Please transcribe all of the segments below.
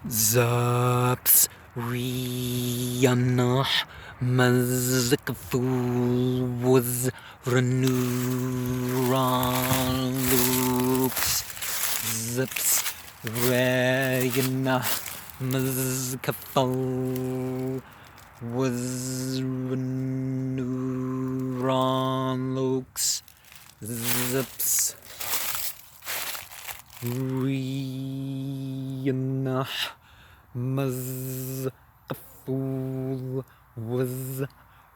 Zups Rihanna Mazikaful was Reneuron Loops Zips Rihanna Mazikaful was Reneuron Loops Zips Rihanna Mazaful was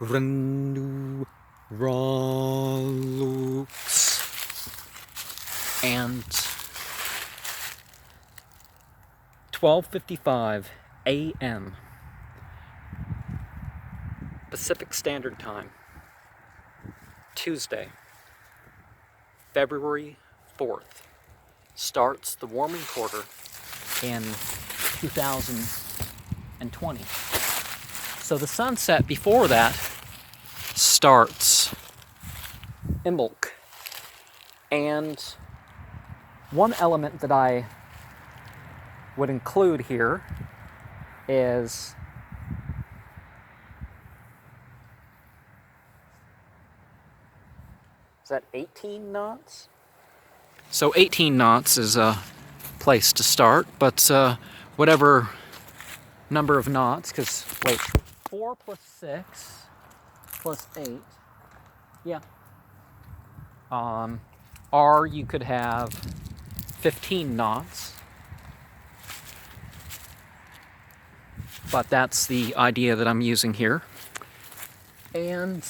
Renu Rolux and 12:55 a.m. Pacific Standard Time, Tuesday, February 4th. Starts the warming quarter in 2020. So the sunset before that starts Imbolc. And one element that I would include here is that 18 knots? So 18 knots is a place to start, but whatever number of knots, because, wait, 4 plus 6 plus 8, yeah. Or you could have 15 knots, but that's the idea that I'm using here. And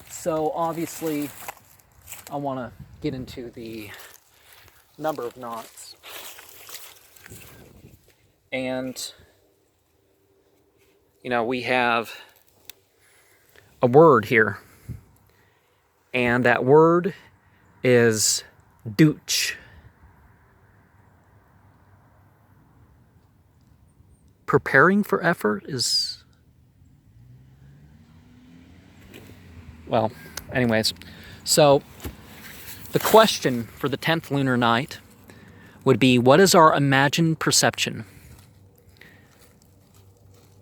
so obviously I want to get into the number of knots. And, you know, we have a word here. And that word is douche. Preparing for effort is... Well, anyways. So, the question for the 10th lunar night would be, what is our imagined perception?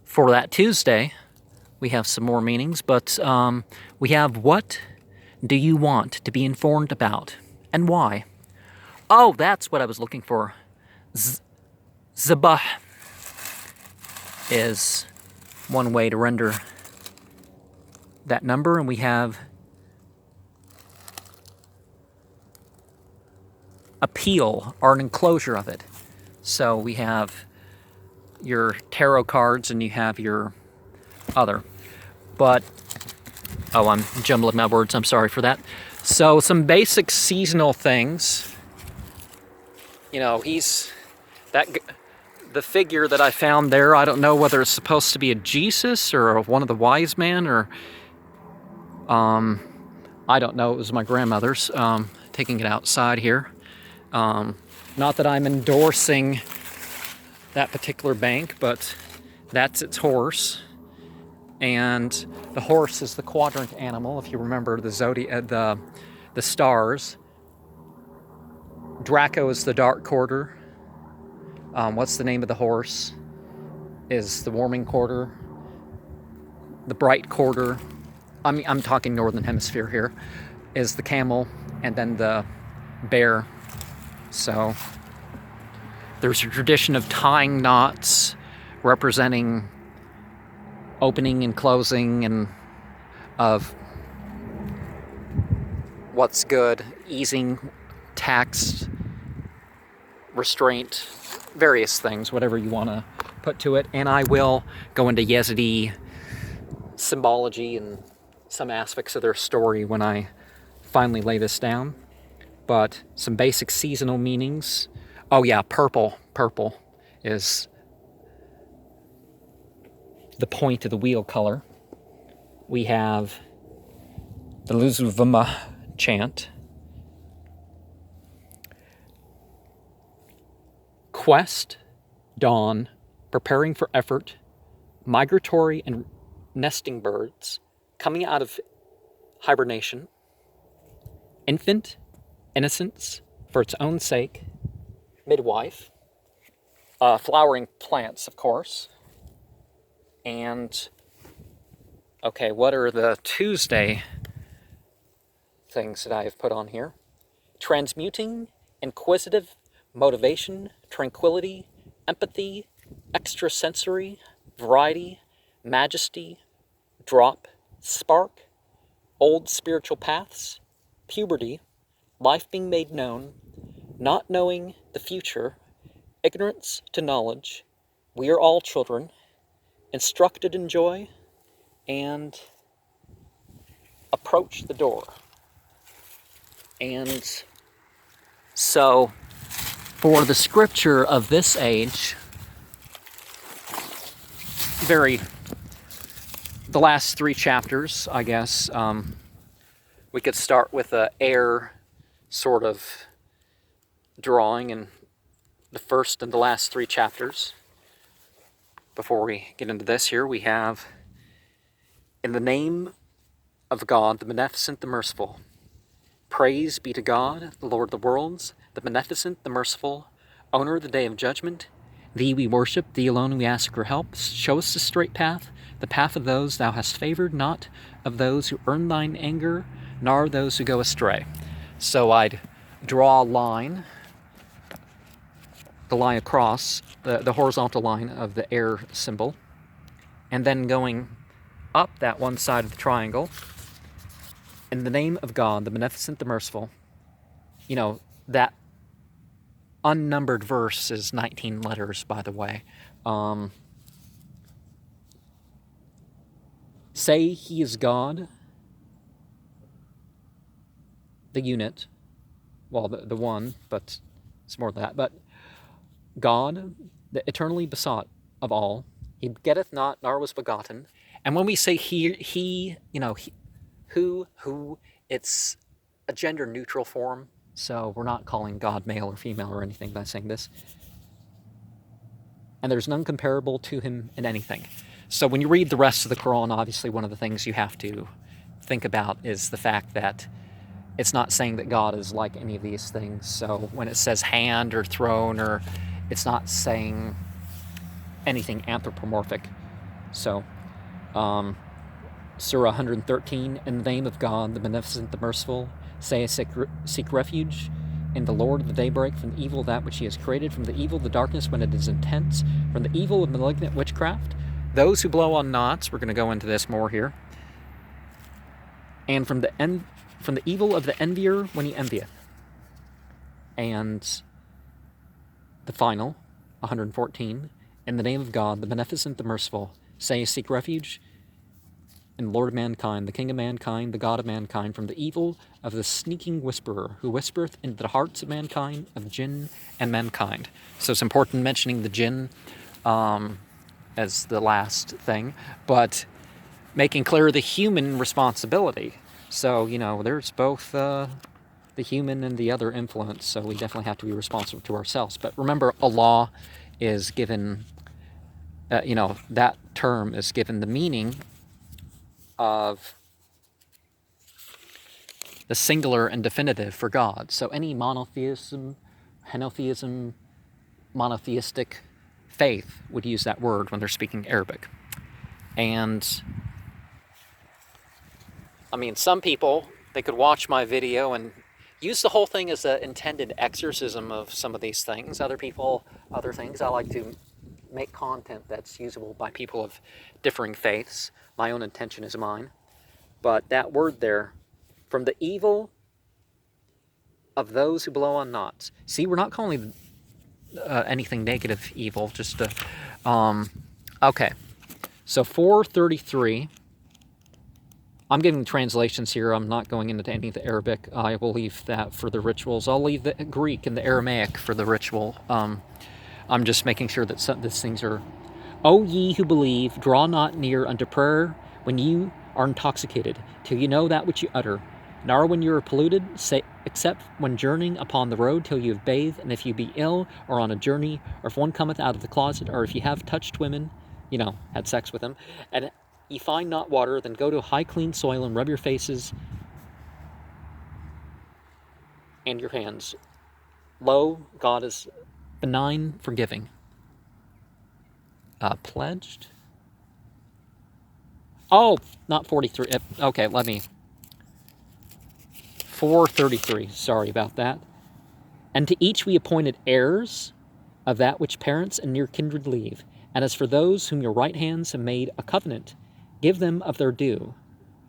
For that Tuesday, we have some more meanings, but we have, what do you want to be informed about, and why? Oh, that's what I was looking for. Zabah is one way to render that number, and we have appeal, or an enclosure of it. So we have your tarot cards and you have your other. But, oh, I'm jumbling my words, I'm sorry for that. So some basic seasonal things. You know, the figure that I found there, I don't know whether it's supposed to be a Jesus or one of the wise men, or I don't know, it was my grandmother's, taking it outside here. Not that I'm endorsing that particular bank, but that's its horse. And the horse is the quadrant animal, if you remember the zodiac, the stars. Draco is the dark quarter. What's the name of the horse? Is the warming quarter. The bright quarter, I'm talking northern hemisphere here, is the camel, and then the bear. So there's a tradition of tying knots representing opening and closing, and of what's good, easing, tax, restraint, various things, whatever you want to put to it. And I will go into Yazidi symbology and some aspects of their story when I finally lay this down. But some basic seasonal meanings. Oh yeah, purple. Purple is the point of the wheel color. We have the Luzuvama chant. Quest, dawn, preparing for effort, migratory and nesting birds, coming out of hibernation, infant, innocence, for its own sake, midwife, flowering plants, of course. And, okay, what are the Tuesday things that I have put on here? Transmuting, inquisitive, motivation, tranquility, empathy, extrasensory, variety, majesty, drop, spark, old spiritual paths, puberty, life being made known, not knowing the future, ignorance to knowledge, we are all children, instructed in joy, and approach the door. And so, for the scripture of this age, the last 3 chapters, I guess, we could start with a air sort of drawing in the first and the last 3 chapters. Before we get into this here, we have, in the name of God, the beneficent, the merciful. Praise be to God, the Lord of the worlds, the beneficent, the merciful, owner of the day of judgment. Thee we worship, thee alone we ask for help. Show us the straight path, the path of those thou hast favored, not of those who earn thine anger, nor those who go astray. So I'd draw a line, the line across, the horizontal line of the air symbol, and then going up that one side of the triangle, in the name of God, the beneficent, the merciful. You know, that unnumbered verse is 19 letters, by the way. Say he is God, the unit, well, the one, but it's more than that, but God, the eternally besought of all, he begetteth not, nor was begotten. And when we say he, you know, who, it's a gender-neutral form, so we're not calling God male or female or anything by saying this. And there's none comparable to him in anything. So when you read the rest of the Quran, obviously one of the things you have to think about is the fact that it's not saying that God is like any of these things. So when it says hand or throne, or it's not saying anything anthropomorphic. So, Surah 113, in the name of God, the beneficent, the merciful, say, seek refuge in the Lord of the daybreak from the evil of that which he has created, from the evil of the darkness when it is intense, from the evil of malignant witchcraft, those who blow on knots, we're going to go into this more here, and from the evil of the envier when he envieth. And the final, 114, in the name of God, the beneficent, the merciful, say, seek refuge in the Lord of mankind, the King of mankind, the God of mankind, from the evil of the sneaking whisperer, who whispereth into the hearts of mankind, of jinn and mankind. So it's important mentioning the jinn as the last thing, but making clear the human responsibility. So, you know, there's both the human and the other influence, so we definitely have to be responsible to ourselves. But remember, Allah is given, that term is given the meaning of the singular and definitive for God. So any monotheism, henotheism, monotheistic faith would use that word when they're speaking Arabic. And, I mean, some people, they could watch my video and use the whole thing as an intended exorcism of some of these things. Other people, other things. I like to make content that's usable by people of differing faiths. My own intention is mine. But that word there, from the evil of those who blow on knots. See, we're not calling anything negative evil, just okay. So 433, I'm giving translations here. I'm not going into any of the Arabic. I will leave that for the rituals. I'll leave the Greek and the Aramaic for the ritual. I'm just making sure that these things are, O ye who believe, draw not near unto prayer when you are intoxicated, till you know that which you utter. Nor when you are polluted, except when journeying upon the road till you have bathed, and if you be ill, or on a journey, or if one cometh out of the closet, or if you have touched women, had sex with them, and ye find not water, then go to high clean soil and rub your faces and your hands. Lo, God is benign, forgiving. Pledged. Oh, not 43. Okay, let me. 433. Sorry about that. And to each we appointed heirs of that which parents and near kindred leave. And as for those whom your right hands have made a covenant, give them of their due.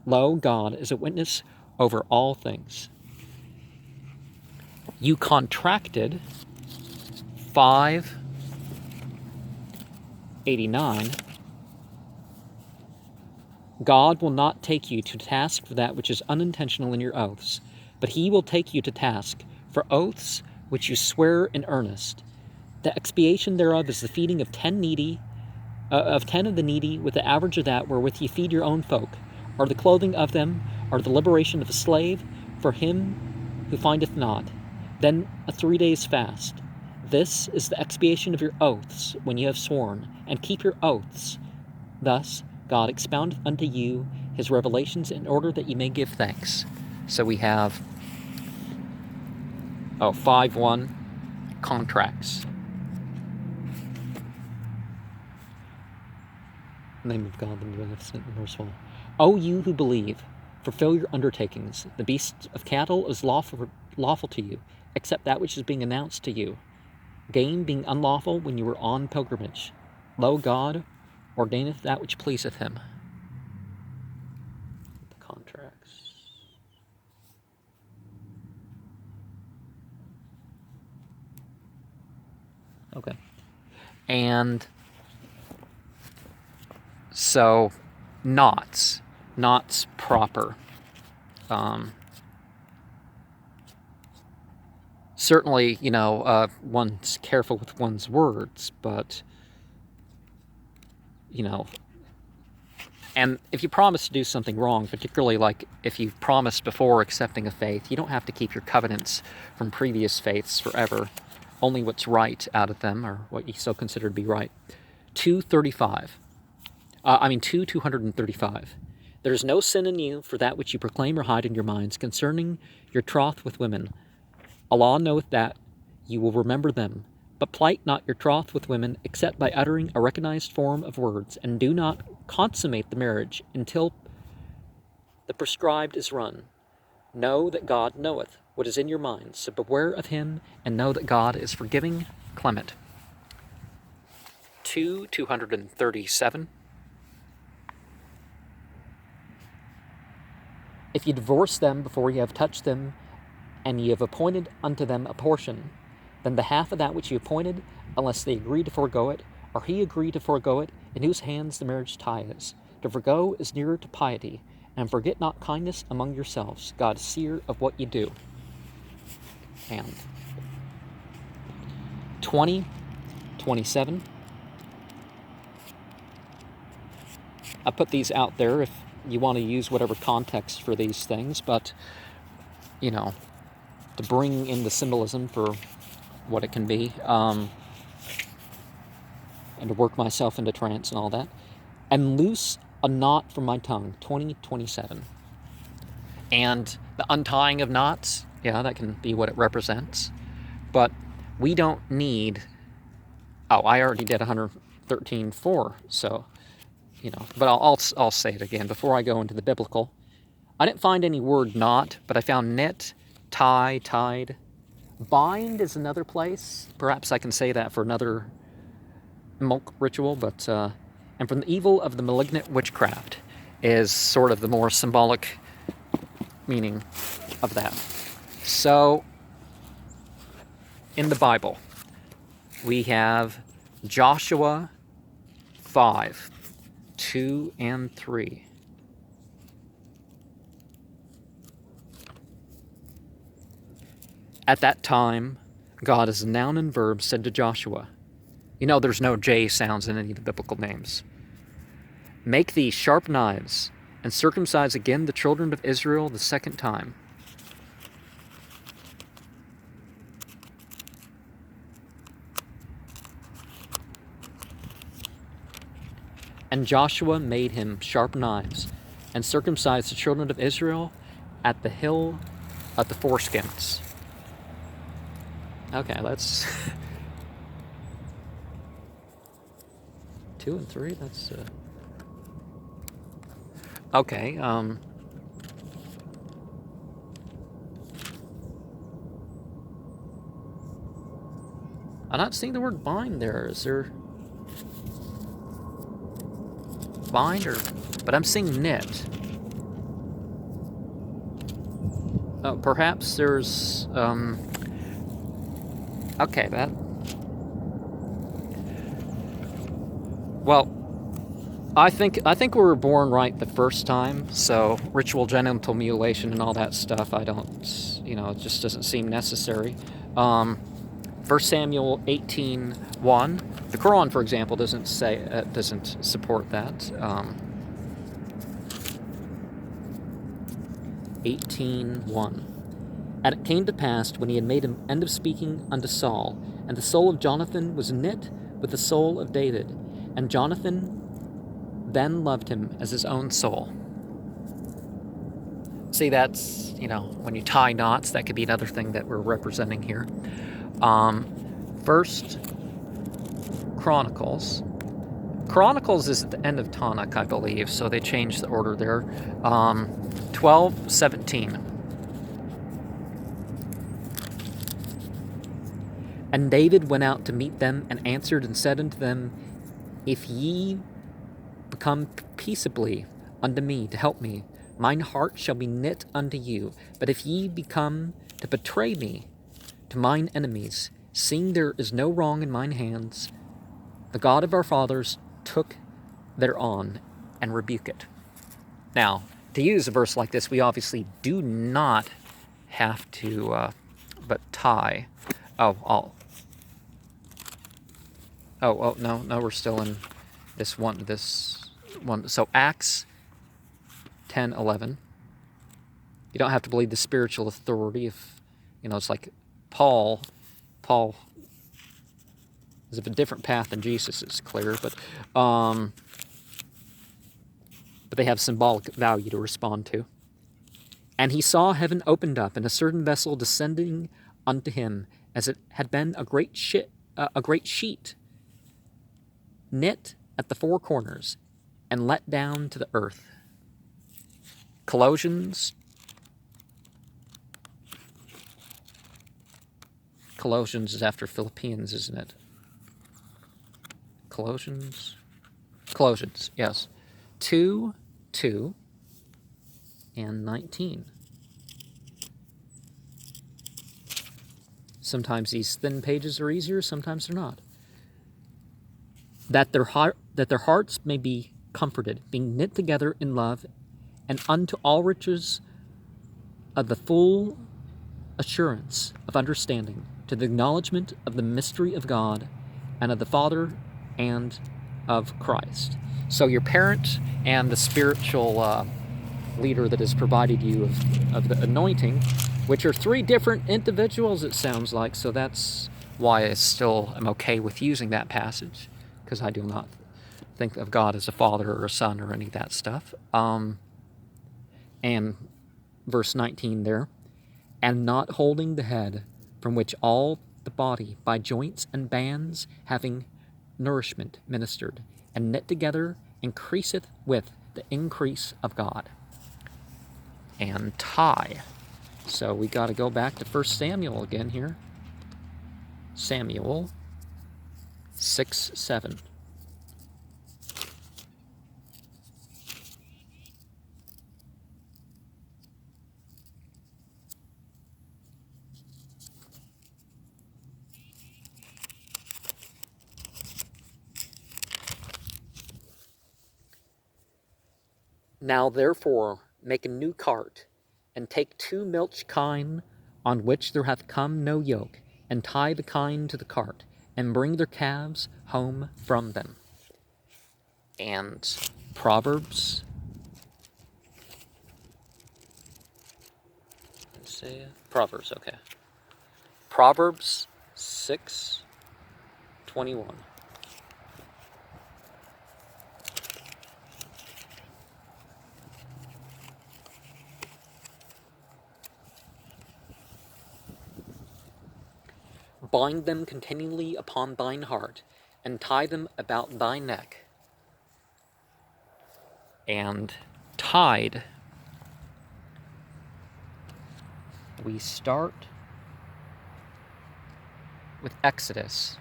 Lo, God is a witness over all things. You contracted 589. God will not take you to task for that which is unintentional in your oaths, but he will take you to task for oaths which you swear in earnest. The expiation thereof is the feeding of 10 of the needy, with the average of that wherewith ye feed your own folk, or the clothing of them, or the liberation of a slave for him who findeth not. Then a 3 days fast. This is the expiation of your oaths when you have sworn, and keep your oaths. Thus God expoundeth unto you his revelations in order that ye may give thanks. So we have 5:1 contracts. In the name of God, the beneficent and merciful. O you who believe, fulfill your undertakings. The beast of cattle is lawful to you, except that which is being announced to you. Game being unlawful when you were on pilgrimage. Lo, God ordaineth that which pleaseth him. The contracts. Okay. And so, knots proper. Certainly, one's careful with one's words, but, and if you promise to do something wrong, particularly like if you promised before accepting a faith, you don't have to keep your covenants from previous faiths forever. Only what's right out of them, or what you so consider to be right. 235. There is no sin in you for that which you proclaim or hide in your minds concerning your troth with women. Allah knoweth that you will remember them, but plight not your troth with women except by uttering a recognized form of words, and do not consummate the marriage until the prescribed is run. Know that God knoweth what is in your minds, so beware of him, and know that God is forgiving, clement. 237. If you divorce them before you have touched them, and ye have appointed unto them a portion, then the half of that which ye appointed, unless they agree to forego it, or he agree to forego it, in whose hands the marriage tie is. To forego is nearer to piety, and forget not kindness among yourselves. God is seer of what ye do. And 27. I put these out there if you want to use whatever context for these things, but, to bring in the symbolism for what it can be, and to work myself into trance and all that. And loose a knot from my tongue, 20:27. And the untying of knots, that can be what it represents. But we don't need, I already did 113:4, so, but I'll say it again before I go into the biblical. I didn't find any word knot, but I found knit, tie, tied. Bind is another place. Perhaps I can say that for another Imbolc ritual, but, and from the evil of the malignant witchcraft is sort of the more symbolic meaning of that. So, in the Bible, we have Joshua 5:2 and 3. At that time, God as a noun and verb said to Joshua, there's no J sounds in any of the biblical names. Make thee sharp knives, and circumcise again the children of Israel the second time. And Joshua made him sharp knives, and circumcised the children of Israel at the hill of the foreskins. Okay, let's 2 and 3. That's okay. I'm not seeing the word bind there. Is there bind or? But I'm seeing knit. Oh, perhaps there's okay, that. Well, I think we were born right the first time, so ritual genital mutilation and all that stuff, I don't, it just doesn't seem necessary. 1 Samuel 18:1. The Quran, for example, doesn't support that. 18:1. And it came to pass, when he had made an end of speaking unto Saul, and the soul of Jonathan was knit with the soul of David, and Jonathan then loved him as his own soul. See, that's, when you tie knots, that could be another thing that we're representing here. First Chronicles. Chronicles is at the end of Tanakh, I believe, so they changed the order there. 12:17. And David went out to meet them, and answered and said unto them, If ye become peaceably unto me to help me, mine heart shall be knit unto you. But if ye become to betray me to mine enemies, seeing there is no wrong in mine hands, the God of our fathers took thereon and rebuke it. Now, to use a verse like this, we obviously do not have to but tie. No, we're still in this one. So Acts 10:11. You don't have to believe the spiritual authority. If it's like Paul is of a different path than Jesus. It's clear, but they have symbolic value to respond to. And he saw heaven opened up, and a certain vessel descending unto him, as it had been a great sheet, knit at the four corners, and let down to the earth. Colossians is after Philippians, isn't it? Colossians, yes. 2:2 and 19. Sometimes these thin pages are easier, sometimes they're not. That their hearts may be comforted, being knit together in love, and unto all riches of the full assurance of understanding, to the acknowledgement of the mystery of God, and of the Father, and of Christ. So your parent and the spiritual leader that has provided you of the anointing, which are three different individuals, it sounds like. So that's why I still am okay with using that passage, because I do not think of God as a father or a son or any of that stuff. And verse 19 there, and not holding the head, from which all the body by joints and bands having nourishment ministered, and knit together increaseth with the increase of God. And tie. So we got to go back to 1 Samuel again here. Samuel 6:7. Now therefore make a new cart, and take 2 milch kine, on which there hath come no yoke, and tie the kine to the cart, and bring their calves home from them. And Proverbs, okay. Proverbs 6:21. Bind them continually upon thine heart, and tie them about thy neck. and tied. We start with Exodus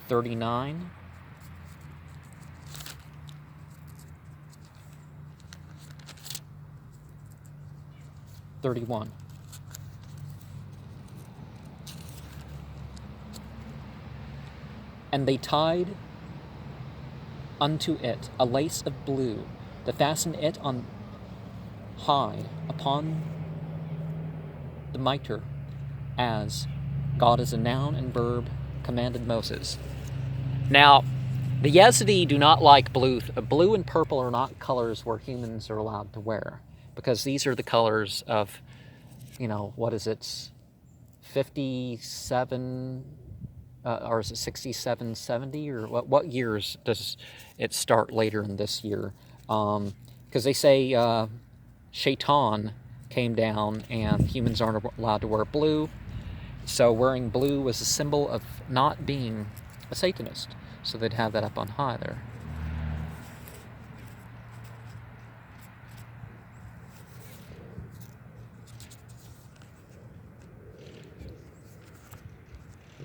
39. 31. And they tied unto it a lace of blue, to fasten it on high upon the mitre, as God as a noun and verb commanded Moses. Now, the Yazidi do not like blue. Blue and purple are not colors where humans are allowed to wear, because these are the colors of, what is it, 57, or is it 67, 70, or what years does it start later in this year? Because they say Shaitan came down and humans aren't allowed to wear blue, so wearing blue was a symbol of not being a Satanist, so they'd have that up on high there.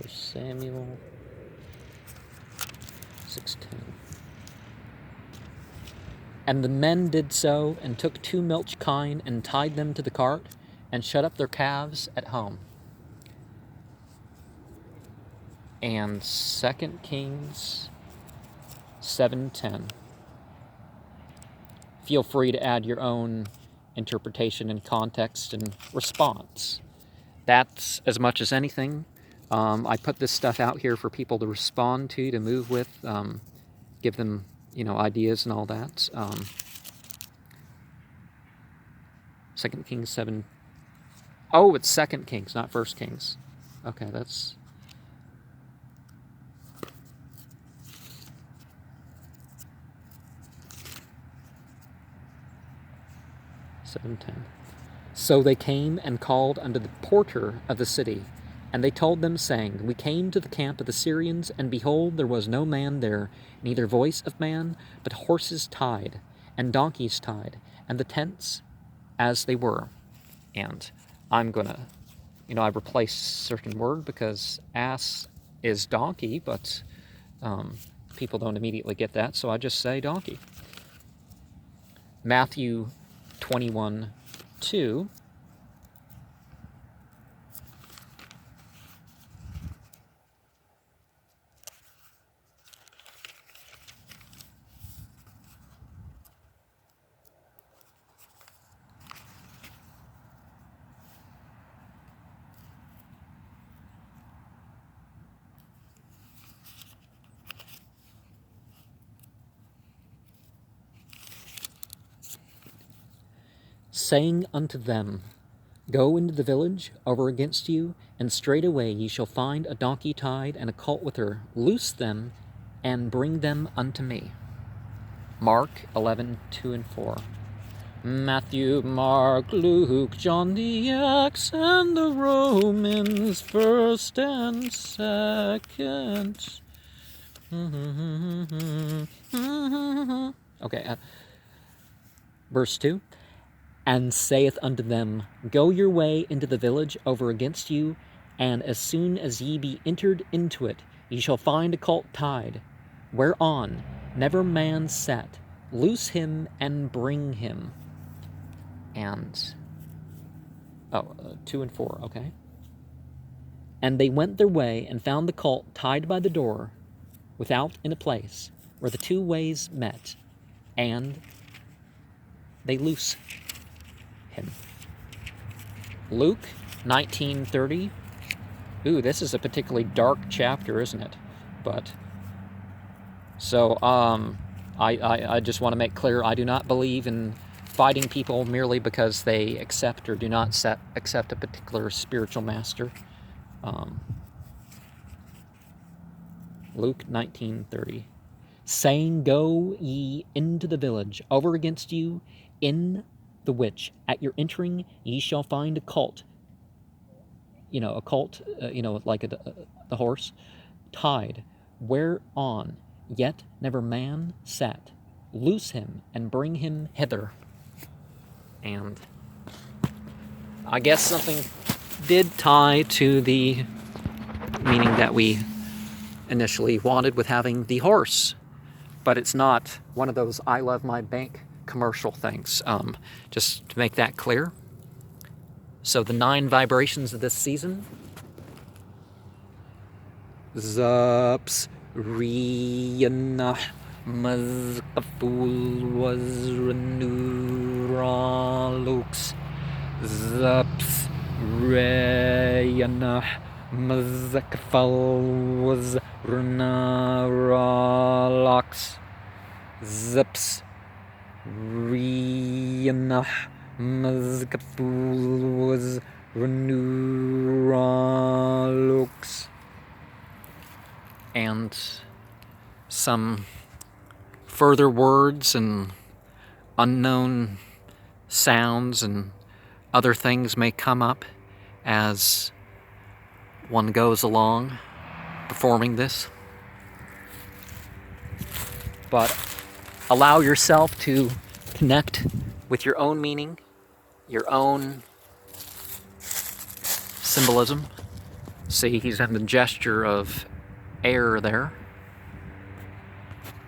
Samuel 16. And the men did so, and took 2 milch kine, and tied them to the cart, and shut up their calves at home. And 2 Kings 7:10. Feel free to add your own interpretation and context and response. That's as much as anything. I put this stuff out here for people to respond to move with, give them, ideas and all that. 2 Kings 7. Oh, it's 2 Kings, not 1 Kings. Okay, that's... So they came and called unto the porter of the city, and they told them, saying, We came to the camp of the Syrians, and behold, there was no man there, neither voice of man, but horses tied, and donkeys tied, and the tents as they were. And I'm going to, I replaced a certain word because ass is donkey, but people don't immediately get that, so I just say donkey. Matthew 21:2. Saying unto them, Go into the village over against you, and straightway ye shall find a donkey tied, and a colt with her. Loose them, and bring them unto me. Mark 11:2 and 4. Matthew, Mark, Luke, John the Acts, and the Romans, 1st and 2nd. Okay, verse 2. And saith unto them, Go your way into the village over against you, and as soon as ye be entered into it, ye shall find a colt tied, whereon never man sat. Loose him and bring him. And 2 and 4, okay. And they went their way, and found the colt tied by the door, without in a place where the 2 ways met, and they loose him. Luke 19:30. Ooh, this is a particularly dark chapter, isn't it? But so I just want to make clear, I do not believe in fighting people merely because they accept or do not accept a particular spiritual master. Luke 19:30. Saying, Go ye into the village over against you, in the which at your entering ye shall find a colt, like the horse, tied, whereon yet never man sat. loose him and bring him hither. And I guess something did tie to the meaning that we initially wanted with having the horse, but it's not one of those I love my bank commercial things. Just to make that clear. So the 9 vibrations of this season: Zups, Riyanah, Mazkaful was Renuralux. Zups, Riyanah, Mazkaful was Renuralux. Zups, Riyanah, Mazkaful was Renuralux. And some further words and unknown sounds and other things may come up as one goes along performing this. But allow yourself to connect with your own meaning, your own symbolism. See, he's having the gesture of air there.